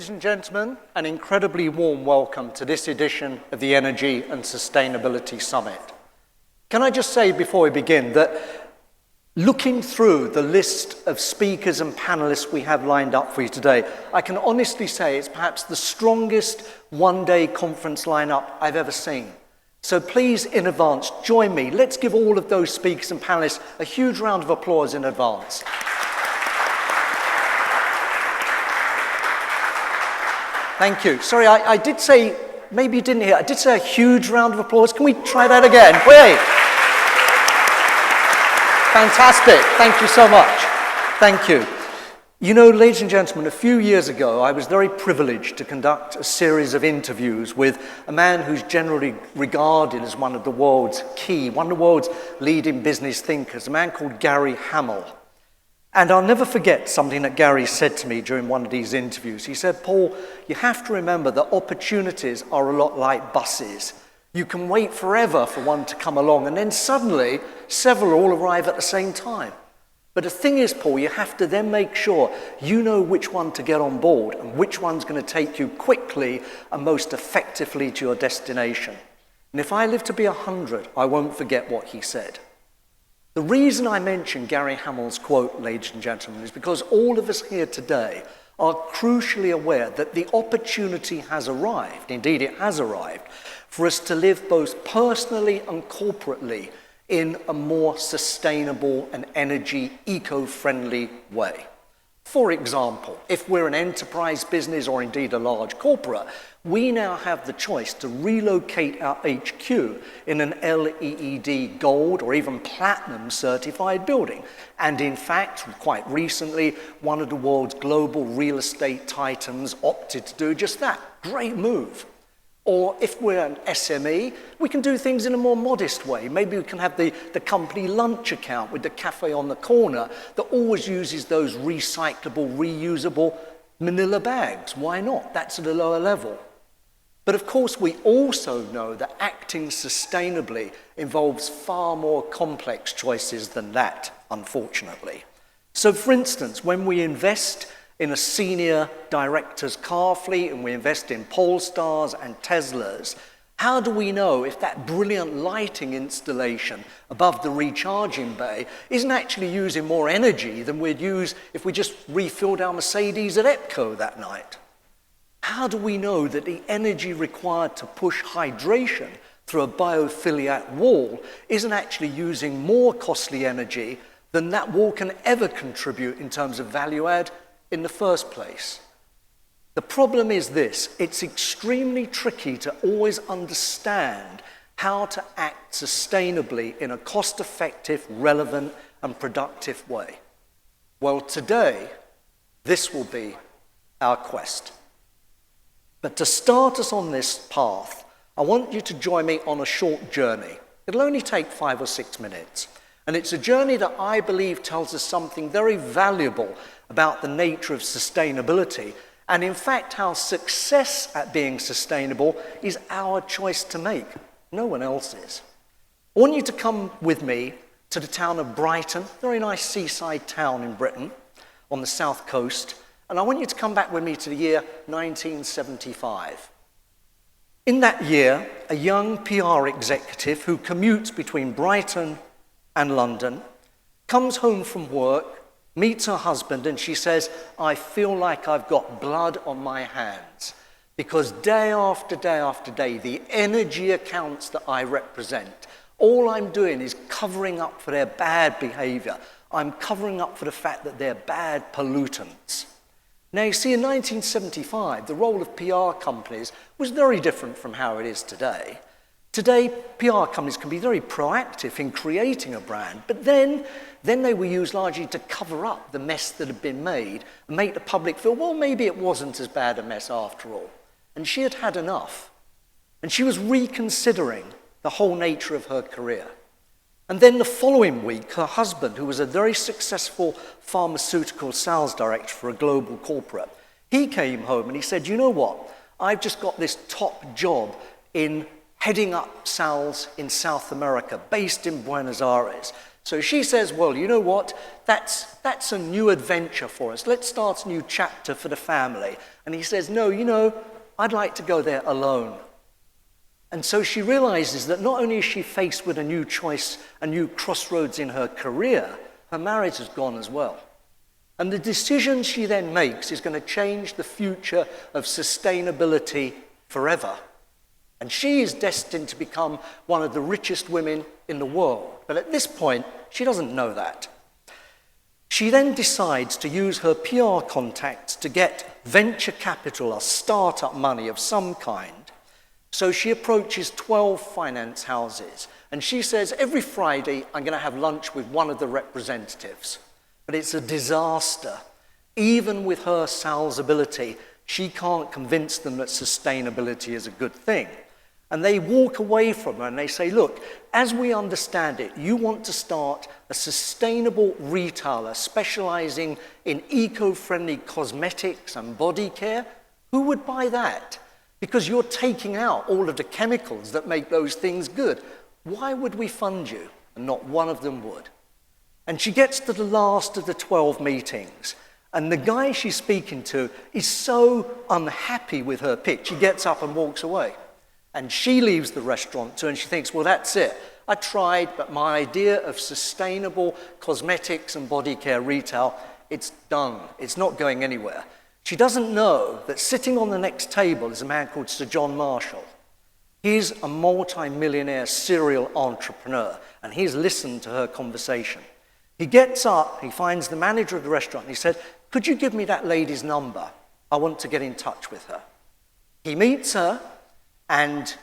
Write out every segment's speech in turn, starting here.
Ladies and gentlemen, an incredibly warm welcome to this edition of the Energy and Sustainability Summit. Can I just say before we begin that looking through the list of speakers and panelists we have lined up for you today, I can honestly say it's perhaps the strongest one-day conference lineup I've ever seen. So please, in advance, join me. Let's give all of those speakers and panelists a huge round of applause in advance. Thank you. Sorry, I did say, maybe you didn't hear, I did say a huge round of applause. Can we try that again? Wait. Fantastic. Thank you so much. Thank you. You know, ladies and gentlemen, a few years ago, I was very privileged to conduct a series of interviews with a man who's generally regarded as one of the world's leading business thinkers, a man called Gary Hamel. And I'll never forget something that Gary said to me during one of these interviews. He said, "Paul, you have to remember that opportunities are a lot like buses. You can wait forever for one to come along, and then suddenly several all arrive at the same time. But the thing is, Paul, you have to then make sure you know which one to get on board and which one's going to take you quickly and most effectively to your destination." And if I live to be 100, I won't forget what he said. The reason I mention Gary Hamel's quote, ladies and gentlemen, is because all of us here today are crucially aware that the opportunity has arrived, indeed it has arrived, for us to live both personally and corporately in a more sustainable and energy eco-friendly way. For example, if we're an enterprise business or indeed a large corporate, we now have the choice to relocate our HQ in an LEED gold or even platinum certified building. And in fact, quite recently, one of the world's global real estate titans opted to do just that. Great move. Or if we're an SME, we can do things in a more modest way. Maybe we can have the company lunch account with the cafe on the corner that always uses those recyclable, reusable manila bags. Why not? That's at a lower level. But of course, we also know that acting sustainably involves far more complex choices than that, unfortunately. So for instance, when we invest in a senior director's car fleet and we invest in Polestars and Teslas, how do we know if that brilliant lighting installation above the recharging bay isn't actually using more energy than we'd use if we just refilled our Mercedes at EPCO that night? How do we know that the energy required to push hydration through a biophiliac wall isn't actually using more costly energy than that wall can ever contribute in terms of value add in the first place? The problem is this: it's extremely tricky to always understand how to act sustainably in a cost-effective, relevant, and productive way. Well, today, this will be our quest. But to start us on this path, I want you to join me on a short journey. It'll only take 5 or 6 minutes. And it's a journey that I believe tells us something very valuable about the nature of sustainability, and in fact how success at being sustainable is our choice to make, no one else's. I want you to come with me to the town of Brighton, very nice seaside town in Britain on the south coast, and I want you to come back with me to the year 1975. In that year, a young PR executive who commutes between Brighton and London comes home from work, meets her husband, and she says, "I feel like I've got blood on my hands because day after day after day, the energy accounts that I represent, all I'm doing is covering up for their bad behavior. I'm covering up for the fact that they're bad pollutants." Now, you see, in 1975, the role of PR companies was very different from how it is today. Today, PR companies can be very proactive in creating a brand, but then they were used largely to cover up the mess that had been made and make the public feel, well, maybe it wasn't as bad a mess after all. And she had had enough. And she was reconsidering the whole nature of her career. And then the following week, her husband, who was a very successful pharmaceutical sales director for a global corporate, he came home and he said, "You know what? I've just got this top job in heading up sales in South America, based in Buenos Aires." So she says, "Well, you know what? That's a new adventure for us. Let's start a new chapter for the family." And he says, no, you know, I'd like to go there alone. And so she realizes that not only is she faced with a new choice, a new crossroads in her career, her marriage has gone as well. And the decision she then makes is going to change the future of sustainability forever. And she is destined to become one of the richest women in the world. But at this point, she doesn't know that. She then decides to use her PR contacts to get venture capital or startup money of some kind. So she approaches 12 finance houses, and she says, every Friday I'm going to have lunch with one of the representatives. But it's a disaster. Even with her sales ability, she can't convince them that sustainability is a good thing. And they walk away from her and they say, look, as we understand it, you want to start a sustainable retailer specializing in eco-friendly cosmetics and body care. Who would buy that? Because you're taking out all of the chemicals that make those things good. Why would we fund you? And not one of them would. And she gets to the last of the 12 meetings. And the guy she's speaking to is so unhappy with her pitch, he gets up and walks away. And she leaves the restaurant too, and she thinks, well, that's it. I tried, but my idea of sustainable cosmetics and body care retail, it's done. It's not going anywhere. She doesn't know that sitting on the next table is a man called Sir John Marshall. He's a multi-millionaire serial entrepreneur, and he's listened to her conversation. He gets up, he finds the manager of the restaurant, and he said, could you give me that lady's number? I want to get in touch with her. He meets her, and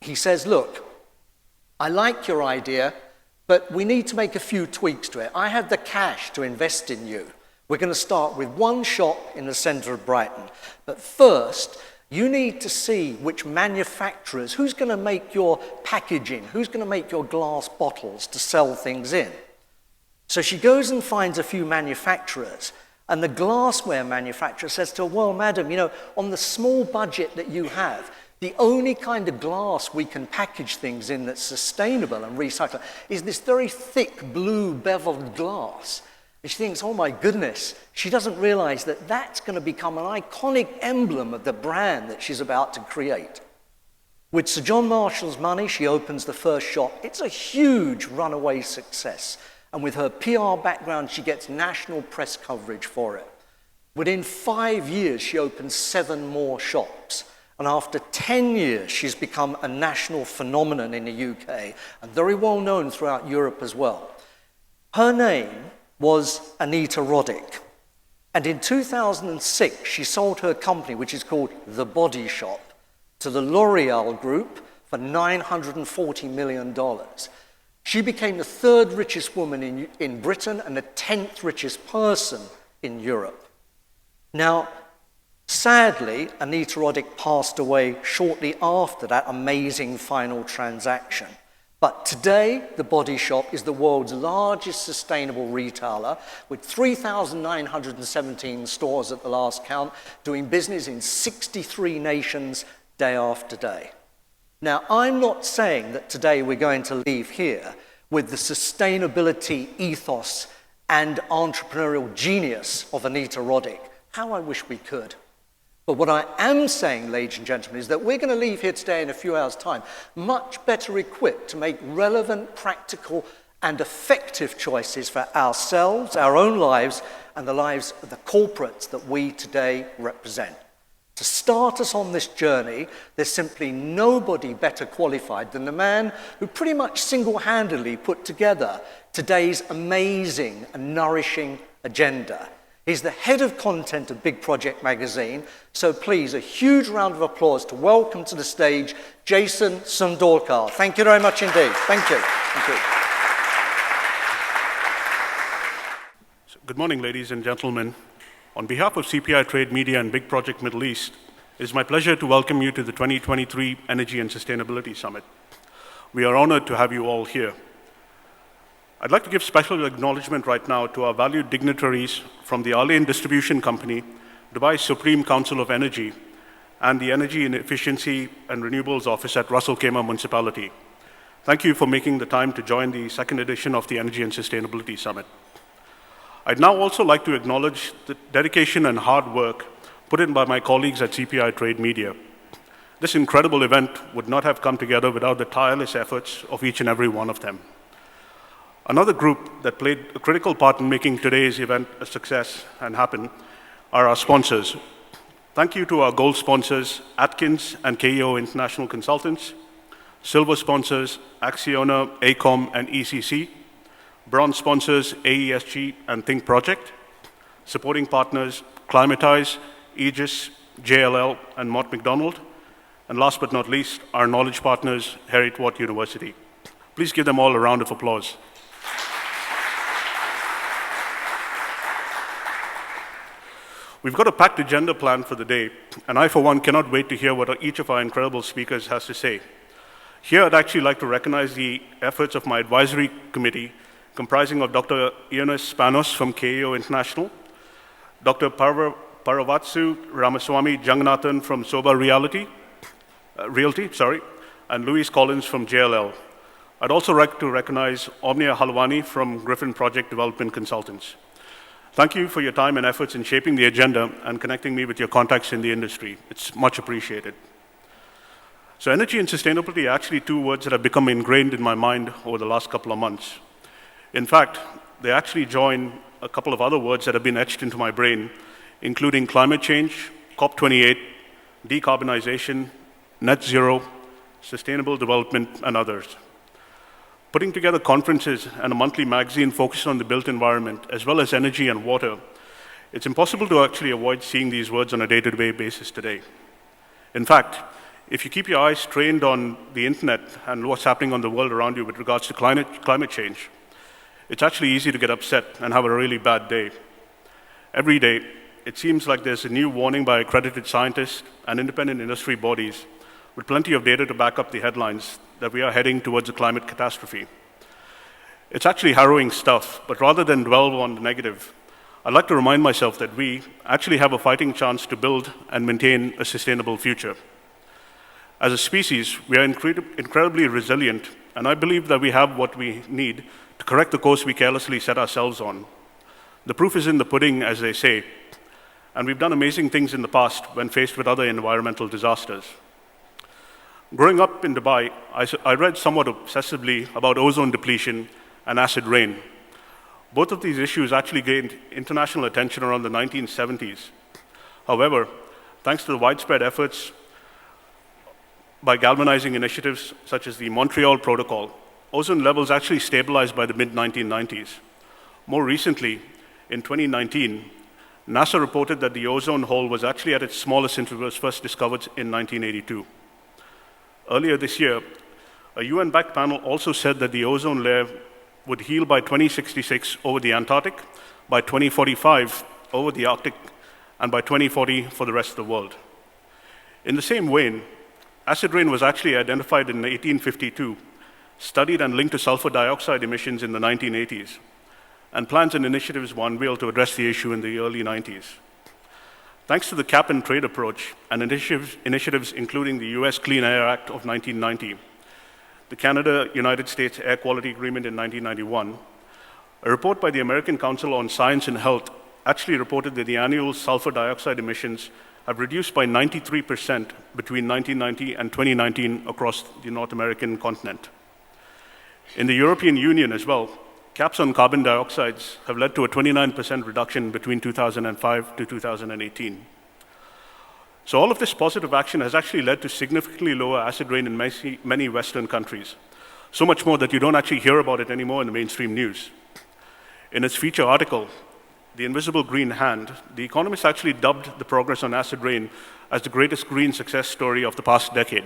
he says, look, I like your idea, but we need to make a few tweaks to it. I have the cash to invest in you. We're going to start with one shop in the center of Brighton. But first, you need to see which manufacturers, who's going to make your packaging, who's going to make your glass bottles to sell things in. So she goes and finds a few manufacturers, and the glassware manufacturer says to her, well, madam, you know, on the small budget that you have, the only kind of glass we can package things in that's sustainable and recyclable is this very thick blue beveled glass. And she thinks, oh my goodness, she doesn't realize that that's going to become an iconic emblem of the brand that she's about to create. With Sir John Marshall's money, she opens the first shop. It's a huge runaway success. And with her PR background, she gets national press coverage for it. Within 5 years, she opens 7 more shops. And after 10 years, she's become a national phenomenon in the UK and very well known throughout Europe as well. Her name was Anita Roddick. And in 2006, she sold her company, which is called The Body Shop, to the L'Oreal Group for $940 million. She became the 3rd richest woman in Britain and the 10th richest person in Europe. Now, sadly, Anita Roddick passed away shortly after that amazing final transaction. But today, The Body Shop is the world's largest sustainable retailer with 3,917 stores at the last count, doing business in 63 nations day after day. Now, I'm not saying that today we're going to leave here with the sustainability ethos and entrepreneurial genius of Anita Roddick. How I wish we could. But what I am saying, ladies and gentlemen, is that we're going to leave here today in a few hours' time much better equipped to make relevant, practical, and effective choices for ourselves, our own lives, and the lives of the corporates that we today represent. To start us on this journey, there's simply nobody better qualified than the man who pretty much single-handedly put together today's amazing and nourishing agenda. He's the head of content of Big Project magazine, so please, a huge round of applause to welcome to the stage Jason Sundorkar. Thank you very much indeed. Thank you. Thank you. Good morning, ladies and gentlemen. On behalf of CPI Trade Media and Big Project Middle East, it is my pleasure to welcome you to the 2023 Energy and Sustainability Summit. We are honored to have you all here. I'd like to give special acknowledgement right now to our valued dignitaries from the Al Ain Distribution Company, Dubai's Supreme Council of Energy, and the Energy and Efficiency and Renewables Office at Ras Al Khaimah Municipality. Thank you for making the time to join the second edition of the Energy and Sustainability Summit. I'd now also like to acknowledge the dedication and hard work put in by my colleagues at CPI Trade Media. This incredible event would not have come together without the tireless efforts of each and every one of them. Another group that played a critical part in making today's event a success and happen are our sponsors. Thank you to our gold sponsors, Atkins and KEO International Consultants, silver sponsors, Acciona, AECOM, and ECC, bronze sponsors, AESG and Think Project, supporting partners, Climatize, Aegis, JLL, and Mott MacDonald, and last but not least, our knowledge partners, Heriot-Watt University. Please give them all a round of applause. We've got a packed agenda planned for the day, and I, for one, cannot wait to hear what each of our incredible speakers has to say. Here, I'd actually like to recognize the efforts of my advisory committee, comprising of Dr. Ioannis Panos from KEO International, Dr. Paravatsu Ramaswamy Jangannathan from Soba Realty, and Louise Collins from JLL. I'd also like to recognize Omnia Halwani from Griffin Project Development Consultants. Thank you for your time and efforts in shaping the agenda and connecting me with your contacts in the industry. It's much appreciated. So energy and sustainability are actually two words that have become ingrained in my mind over the last couple of months. In fact, they actually join a couple of other words that have been etched into my brain, including climate change, COP28, decarbonization, net zero, sustainable development, and others. Putting together conferences and a monthly magazine focused on the built environment, as well as energy and water, it's impossible to actually avoid seeing these words on a day-to-day basis today. In fact, if you keep your eyes trained on the internet and what's happening on the world around you with regards to climate change, it's actually easy to get upset and have a really bad day. Every day, it seems like there's a new warning by accredited scientists and independent industry bodies with plenty of data to back up the headlines that we are heading towards a climate catastrophe. It's actually harrowing stuff, but rather than dwell on the negative, I'd like to remind myself that we actually have a fighting chance to build and maintain a sustainable future. As a species, we are incredibly resilient, and I believe that we have what we need to correct the course we carelessly set ourselves on. The proof is in the pudding, as they say, and we've done amazing things in the past when faced with other environmental disasters. Growing up in Dubai, I read somewhat obsessively about ozone depletion and acid rain. Both of these issues actually gained international attention around the 1970s. However, thanks to the widespread efforts by galvanizing initiatives such as the Montreal Protocol, ozone levels actually stabilized by the mid-1990s. More recently, in 2019, NASA reported that the ozone hole was actually at its smallest since it was first discovered in 1982. Earlier this year, a UN-backed panel also said that the ozone layer would heal by 2066 over the Antarctic, by 2045 over the Arctic, and by 2040 for the rest of the world. In the same vein, acid rain was actually identified in 1852, studied and linked to sulfur dioxide emissions in the 1980s, and plans and initiatives were unveiled to address the issue in the early 90s. Thanks to the cap and trade approach and initiatives including the US Clean Air Act of 1990, the Canada-United States Air Quality Agreement in 1991, a report by the American Council on Science and Health actually reported that the annual sulfur dioxide emissions have reduced by 93% between 1990 and 2019 across the North American continent. In the European Union as well, caps on carbon dioxides have led to a 29% reduction between 2005 to 2018. So all of this positive action has actually led to significantly lower acid rain in many Western countries, so much more that you don't actually hear about it anymore in the mainstream news. In its feature article, The Invisible Green Hand, The Economist actually dubbed the progress on acid rain as the greatest green success story of the past decade.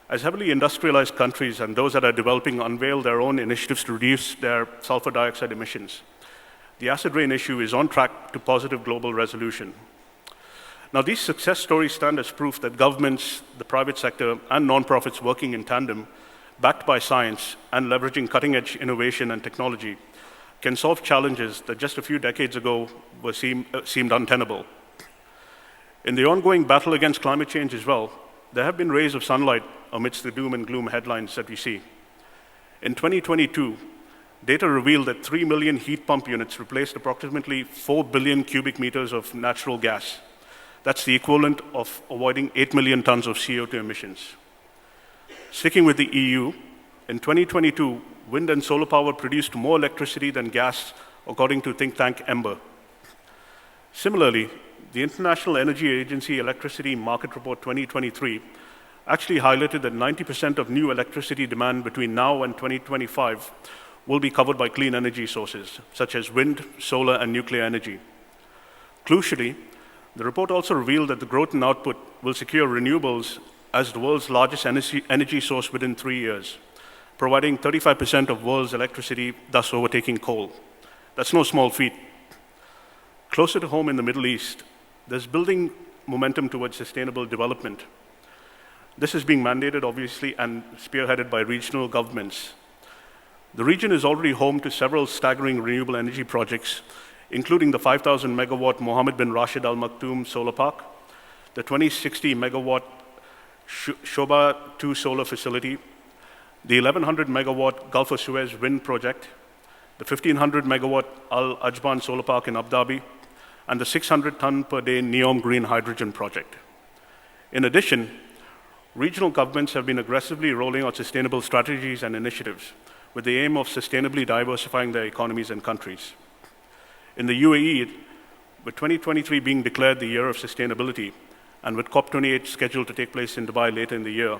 As heavily industrialized countries and those that are developing unveil their own initiatives to reduce their sulfur dioxide emissions, the acid rain issue is on track to positive global resolution. Now, these success stories stand as proof that governments, the private sector, and nonprofits working in tandem, backed by science and leveraging cutting-edge innovation and technology, can solve challenges that just a few decades ago seemed untenable. In the ongoing battle against climate change as well, there have been rays of sunlight amidst the doom and gloom headlines that we see. In 2022, data revealed that 3 million heat pump units replaced approximately 4 billion cubic meters of natural gas, That's the equivalent of avoiding 8 million tons of CO2 emissions. Sticking with the EU, in 2022, wind and solar power produced more electricity than gas, according to think tank Ember. Similarly, the International Energy Agency Electricity Market Report 2023 actually highlighted that 90% of new electricity demand between now and 2025 will be covered by clean energy sources, such as wind, solar, and nuclear energy. Crucially, the report also revealed that the growth in output will secure renewables as the world's largest energy source within 3 years, providing 35% of world's electricity, thus overtaking coal. That's no small feat. Closer to home in the Middle East, there's building momentum towards sustainable development. This is being mandated, obviously, and spearheaded by regional governments. The region is already home to several staggering renewable energy projects, including the 5,000 megawatt Mohammed bin Rashid Al Maktoum solar park, the 2060 megawatt Shoba 2 solar facility, the 1,100 megawatt Gulf of Suez wind project, the 1,500 megawatt Al Ajban solar park in Abu Dhabi, and the 600 ton per day NEOM green hydrogen project. In addition, regional governments have been aggressively rolling out sustainable strategies and initiatives with the aim of sustainably diversifying their economies and countries. In the UAE, with 2023 being declared the year of sustainability, and with COP28 scheduled to take place in Dubai later in the year,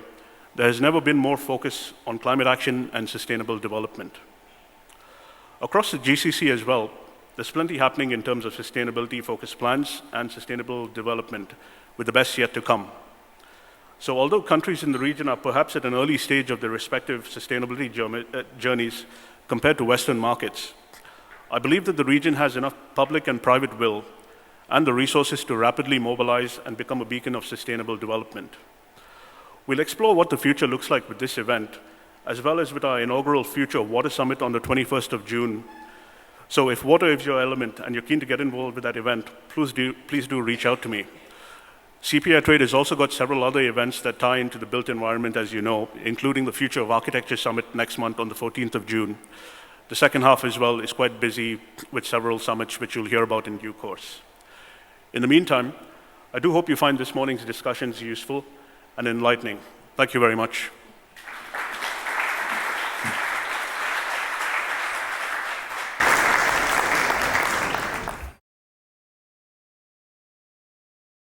there has never been more focus on climate action and sustainable development. Across the GCC as well, there's plenty happening in terms of sustainability-focused plans and sustainable development, with the best yet to come. So although countries in the region are perhaps at an early stage of their respective sustainability journeys compared to Western markets, I believe that the region has enough public and private will and the resources to rapidly mobilize and become a beacon of sustainable development. We'll explore what the future looks like with this event, as well as with our inaugural Future Water Summit on the 21st of June. So if water is your element and you're keen to get involved with that event, please do reach out to me. CPI Trade has also got several other events that tie into the built environment, as you know, including the Future of Architecture Summit next month on the 14th of June. The second half as well is quite busy with several summits which you'll hear about in due course. In the meantime, I do hope you find this morning's discussions useful and enlightening. Thank you very much.